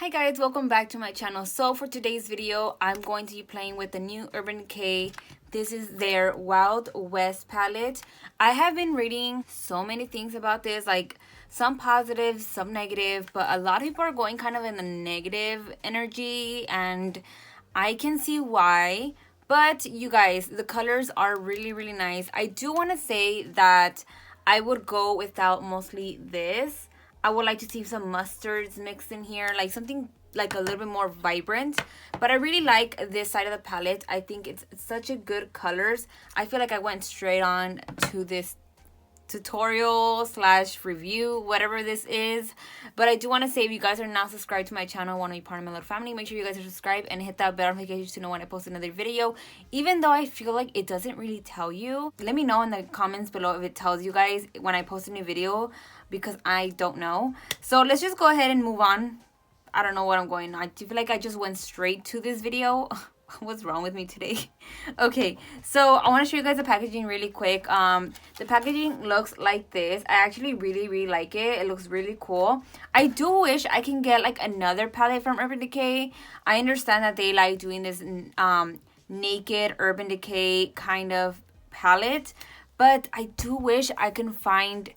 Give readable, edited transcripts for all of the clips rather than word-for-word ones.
Hi guys, welcome back to my channel. So for today's video, I'm going to be playing with the new Urban Decay. This is their Wild West palette. I have been reading so many things about this, like some positive, some negative, but a lot of people are going kind of in the negative energy, and I can see why. But you guys, the colors are really nice. I do want to say that I would go without mostly this. I would like to see some mustards mixed in here, like something like a little bit more vibrant. But I really like this side of the palette. I think it's such a good colors. I feel like I went straight on to this tutorial slash review, whatever this is. But I do want to say, if you guys are not subscribed to my channel, want to be part of my little family, make sure you guys are subscribed and hit that bell notification to know when I post another video. Even though I feel like it doesn't really tell you, let me know in the comments below if it tells you guys when I post a new video, because I don't know. So let's just go ahead and move on. I don't know what I'm going on. I feel like I just went straight to this video. What's wrong with me today? Okay, so I want to show you guys the packaging really quick. The packaging looks like this. I actually really like it. It looks really cool. I do wish I can get like another palette from Urban Decay. I understand that they like doing this naked Urban Decay kind of palette, but I do wish I can find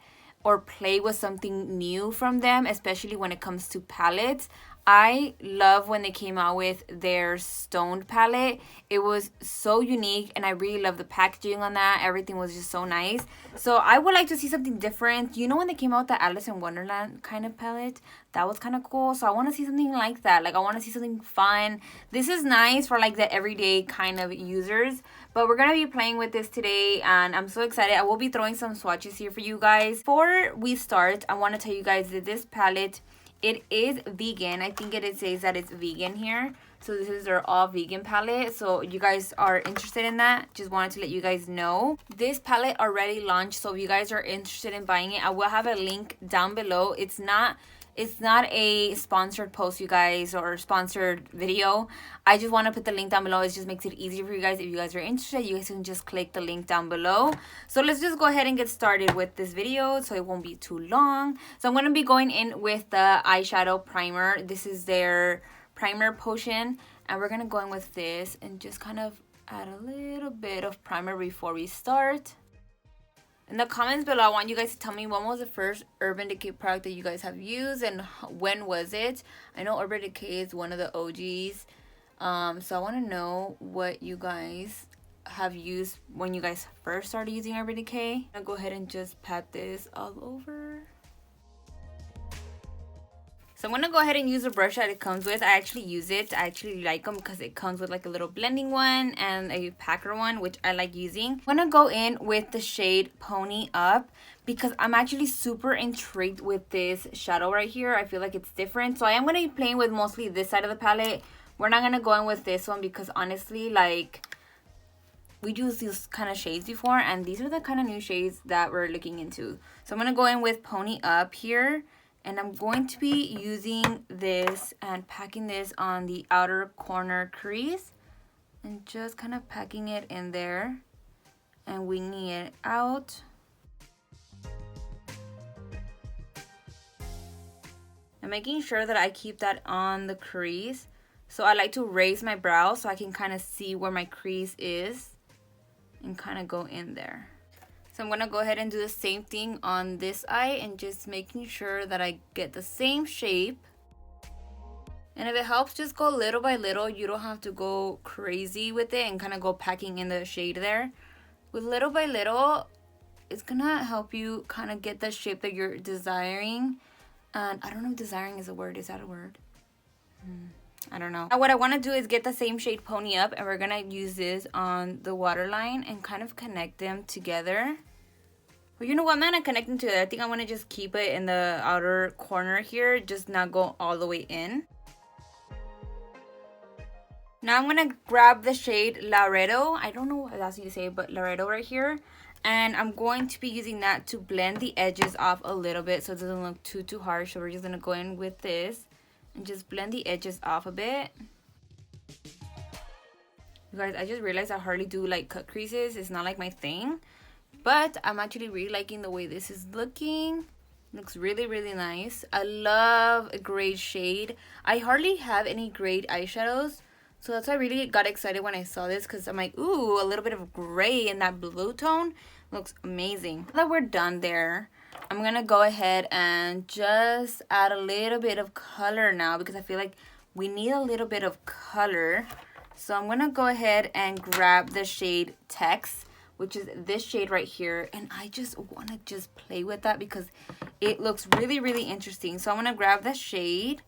or play with something new from them, especially when it comes to palettes. I love when they came out with their Stoned palette. It was so unique, and I really love the packaging on that. Everything was just so nice. So I would like to see something different. You know, when they came out with the Alice in Wonderland kind of palette, that was kind of cool. So I want to see something like that. Like, I want to see something fun. This is nice for like the everyday kind of users. But we're going to be playing with this today, and I'm so excited. I will be throwing some swatches here for you guys. Before we start, I want to tell you guys that this palette, it is vegan. I think it says that it's vegan here. So this is their all vegan palette. So you guys are interested in that, just wanted to let you guys know. This palette already launched, so if you guys are interested in buying it, I will have a link down below. It's not a sponsored post, you guys, or sponsored video. I just want to put the link down below. It just makes it easier for you guys. If you guys are interested, you guys can just click the link down below. So let's just go ahead and get started with this video so it won't be too long. So I'm going to be going in with the eyeshadow primer. This is their primer potion, and we're going to go in with this and just kind of add a little bit of primer before we start. In the comments below, I want you guys to tell me when was the first Urban Decay product that you guys have used, and when was it? I know Urban Decay is one of the OGs. So I want to know what you guys have used when you guys first started using Urban Decay. I'll go ahead and just pat this all over. So I'm going to go ahead and use the brush that it comes with. I actually use it. I actually like them because it comes with like a little blending one and a packer one, which I like using. I'm going to go in with the shade Pony Up because I'm actually super intrigued with this shadow right here. I feel like it's different. So I am going to be playing with mostly this side of the palette. We're not going to go in with this one because honestly, like, we used these kind of shades before, and these are the kind of new shades that we're looking into. So I'm going to go in with Pony Up here. And I'm going to be using this and packing this on the outer corner crease. And just kind of packing it in there and winging it out. And making sure that I keep that on the crease. So I like to raise my brow so I can kind of see where my crease is and kind of go in there. So I'm going to go ahead and do the same thing on this eye and just making sure that I get the same shape. And if it helps, just go little by little. You don't have to go crazy with it and kind of go packing in the shade there. With little by little, it's going to help you kind of get the shape that you're desiring. And I don't know if desiring is a word. Is that a word? I don't know. Now what I want to do is get the same shade Pony Up, and we're going to use this on the waterline and kind of connect them together. Well, you know what? I'm not going to connect them together. I think I'm going to just keep it in the outer corner here, just not go all the way in. Now I'm going to grab the shade Laredo. I don't know what that's how you say it, but Laredo right here. And I'm going to be using that to blend the edges off a little bit so it doesn't look too harsh. So we're just going to go in with this and just blend the edges off a bit. You guys, I just realized I hardly do like cut creases. It's not like my thing. But I'm actually really liking the way this is looking. Looks really, really nice. I love a gray shade. I hardly have any gray eyeshadows, so that's why I really got excited when I saw this, because I'm like, ooh, a little bit of gray in that blue tone. Looks amazing. Now that we're done there, I'm gonna go ahead and just add a little bit of color now, because I feel like we need a little bit of color. So I'm gonna go ahead and grab the shade Text, which is this shade right here, and I just want to just play with that because it looks really, really interesting. So I'm going to grab that shade,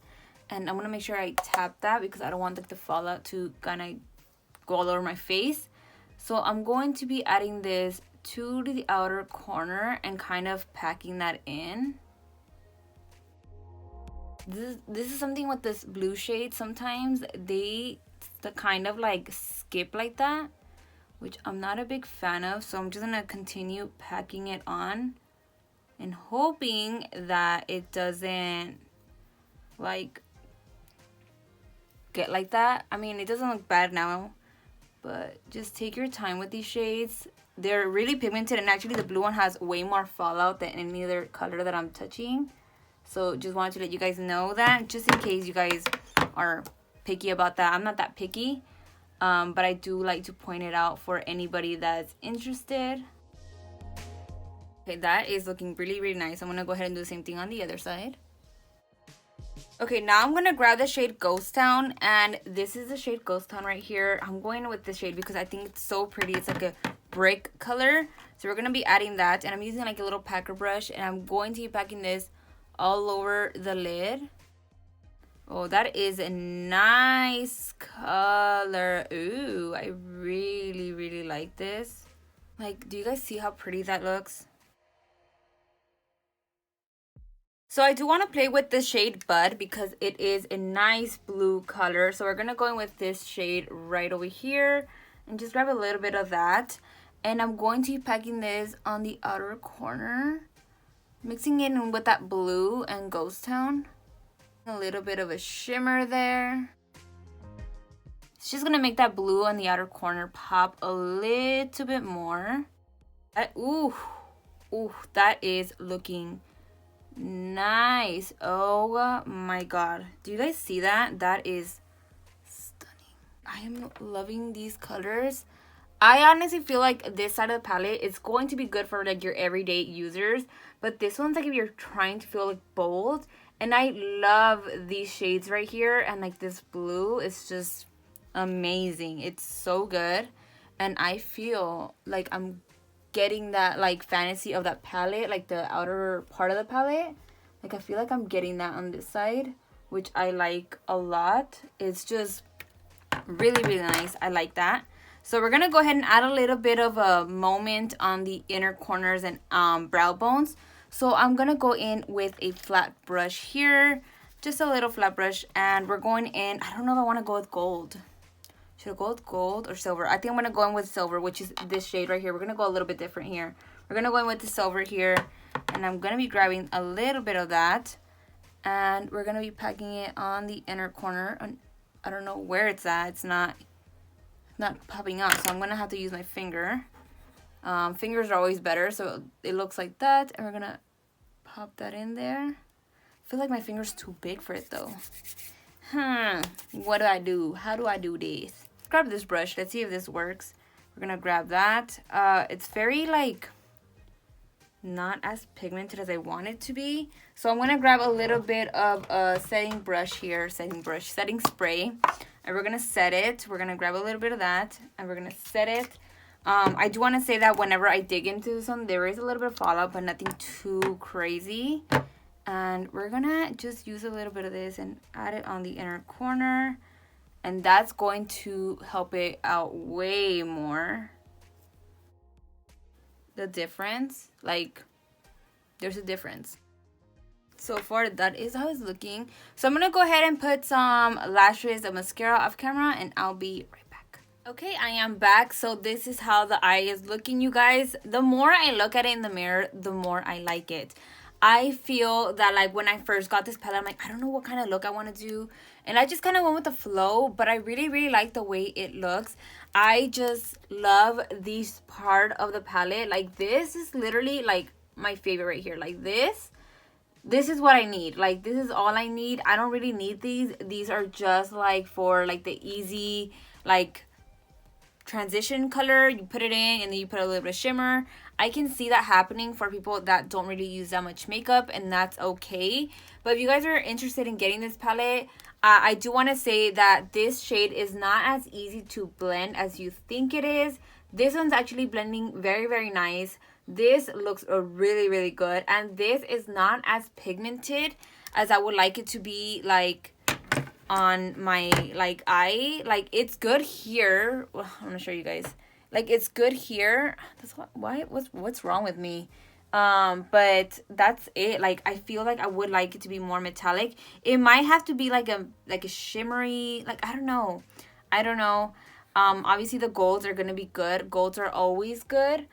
and I'm going to make sure I tap that because I don't want the fallout to kind of go all over my face. So I'm going to be adding this to the outer corner and kind of packing that in. This is something with this blue shade. Sometimes they kind of like skip like that, which I'm not a big fan of. So I'm just gonna continue packing it on and hoping that it doesn't like get like that. I mean, it doesn't look bad now, but just take your time with these shades. They're really pigmented, and actually the blue one has way more fallout than any other color that I'm touching. So just wanted to let you guys know that, just in case you guys are picky about that. I'm not that picky. But I do like to point it out for anybody that's interested. Okay, that is looking really, really nice. I'm going to go ahead and do the same thing on the other side. Okay, now I'm going to grab the shade Ghost Town, and this is the shade Ghost Town right here. I'm going with this shade because I think it's so pretty. It's like a brick color. So we're going to be adding that, and I'm using like a little packer brush, and I'm going to be packing this all over the lid. Oh, that is a nice color. Ooh, I really, really like this. Like, do you guys see how pretty that looks? So I do want to play with the shade Bud because it is a nice blue color. So we're going to go in with this shade right over here and just grab a little bit of that. And I'm going to be packing this on the outer corner, mixing it in with that blue and Ghost Town. A little bit of a shimmer there. It's just gonna make that blue on the outer corner pop a little bit more. Ooh, that is looking nice. Oh my god, do you guys see that? That is stunning. I am loving these colors. I honestly feel like this side of the palette is going to be good for like your everyday users, but this one's like if you're trying to feel like bold. And I love these shades right here, and like this blue is just amazing. It's so good, and I feel like I'm getting that like fantasy of that palette, like the outer part of the palette. Like I feel like I'm getting that on this side, which I like a lot. It's just really, really nice. I like that. So we're gonna go ahead and add a little bit of a moment on the inner corners and brow bones. So I'm going to go in with a flat brush here, just a little flat brush, and we're going in, I don't know if I want to go with gold. Should I go with gold or silver? I think I'm going to go in with silver, which is this shade right here. We're going to go a little bit different here. We're going to go in with the silver here, and I'm going to be grabbing a little bit of that, and we're going to be packing it on the inner corner. I don't know where it's at. It's not popping out, so I'm going to have to use my finger. Fingers are always better, so it looks like that, and we're gonna pop that in there. I feel like my finger's too big for it though. What do I do? How do I do this? Let's grab this brush. Let's see if this works. We're gonna grab that. It's very like not as pigmented as I want it to be, so I'm gonna grab a little bit of a setting brush here, setting spray, and we're gonna set it. We're gonna grab a little bit of that, and we're gonna set it. I do want to say that whenever I dig into this one, there is a little bit of fallout, but nothing too crazy. And we're going to just use a little bit of this and add it on the inner corner. And that's going to help it out way more. The difference, like, there's a difference. So far, that is how it's looking. So I'm going to go ahead and put some lashes and mascara off camera, and I'll be right back. Okay, I am back. So this is how the eye is looking, you guys. The more I look at it in the mirror, the more I like it. I feel that like when I first got this palette, I'm like, I don't know what kind of look I want to do. And I just kind of went with the flow, but I really, really like the way it looks. I just love this part of the palette. Like this is literally like my favorite right here. Like this this is what I need. Like, this is all I need. I don't really need these. These are just like for like the easy like transition color. You put it in and then you put a little bit of shimmer. I can see that happening for people that don't really use that much makeup, and that's okay. But if you guys are interested in getting this palette, I do want to say that this shade is not as easy to blend as you think it is. This one's actually blending very, very nice. This looks really, really good. And this is not as pigmented as I would like it to be, like on my like eye. Like, it's good here. I'm gonna show you guys. Like, it's good here. That's why what's wrong with me? But that's it. Like, I feel like I would like it to be more metallic. It might have to be like a shimmery, like, I don't know. Obviously the golds are gonna be good. Golds are always good.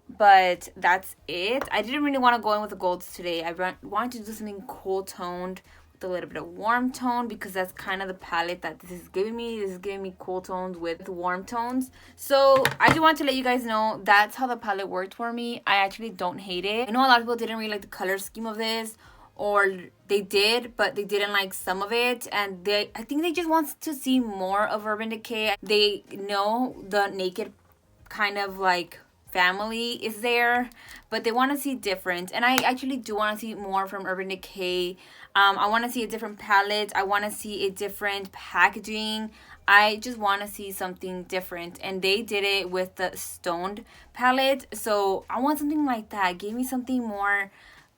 But that's it. I didn't really want to go in with the golds today. I wanted to do something cool toned with a little bit of warm tone, because that's kind of the palette that this is giving me. This is giving me cool tones with warm tones. So I just want to let you guys know that's how the palette worked for me. I actually don't hate it. I know a lot of people didn't really like the color scheme of this, or they did, but they didn't like some of it, and I think they just want to see more of Urban Decay. They know the naked kind of like family is there, but they want to see different, and I actually do want to see more from Urban Decay. I want to see a different palette. I want to see a different packaging. I just want to see something different, and they did it with the Stoned palette, so I want something like that. Give me something more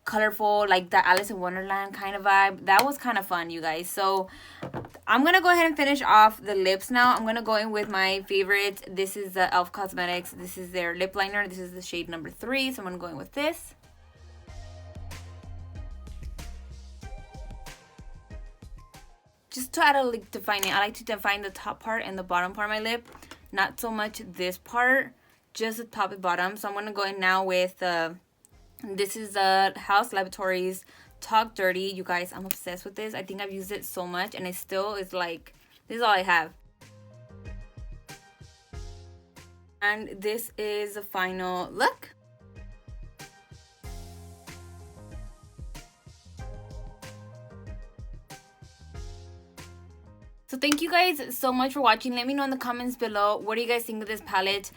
colorful, like the Alice in Wonderland kind of vibe. That was kind of fun, you guys. So I'm gonna go ahead and finish off the lips now. I'm gonna go in with my favorite. This is the Elf Cosmetics. This is their lip liner. This is the shade number 3, so I'm gonna go in with this. Just to add a like defining, I like to define the top part and the bottom part of my lip, not so much this part, just the top and bottom. So I'm gonna go in now with this is the House Laboratories Talk Dirty. You guys, I'm obsessed with this. I think I've used it so much, and it still is like, this is all I have. And this is the final look. So thank you guys so much for watching. Let me know in the comments below, what do you guys think of this palette?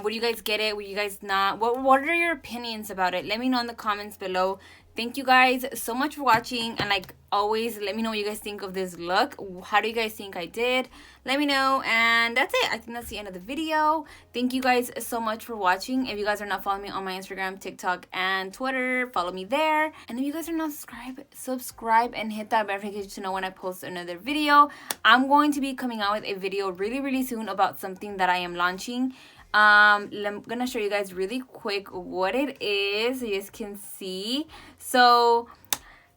Would you guys get it? Would you guys not? What are your opinions about it? Let me know in the comments below. Thank you guys so much for watching, and like always, let me know what you guys think of this look. How do you guys think I did? Let me know, and that's it. I think that's the end of the video. Thank you guys so much for watching. If you guys are not following me on my Instagram, TikTok, and Twitter, follow me there. And if you guys are not subscribe and hit that bell notification to know when I post another video. I'm going to be coming out with a video really soon about something that I am launching. I'm gonna show you guys really quick what it is so you guys can see. So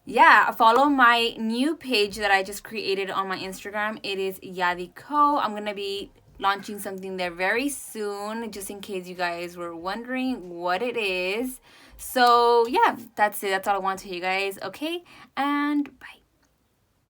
yeah, follow my new page that I just created on my Instagram. It is Yadico. I'm gonna be launching something there very soon, just in case you guys were wondering what it is. So yeah, that's it. That's all I want to tell you guys. Okay, and bye.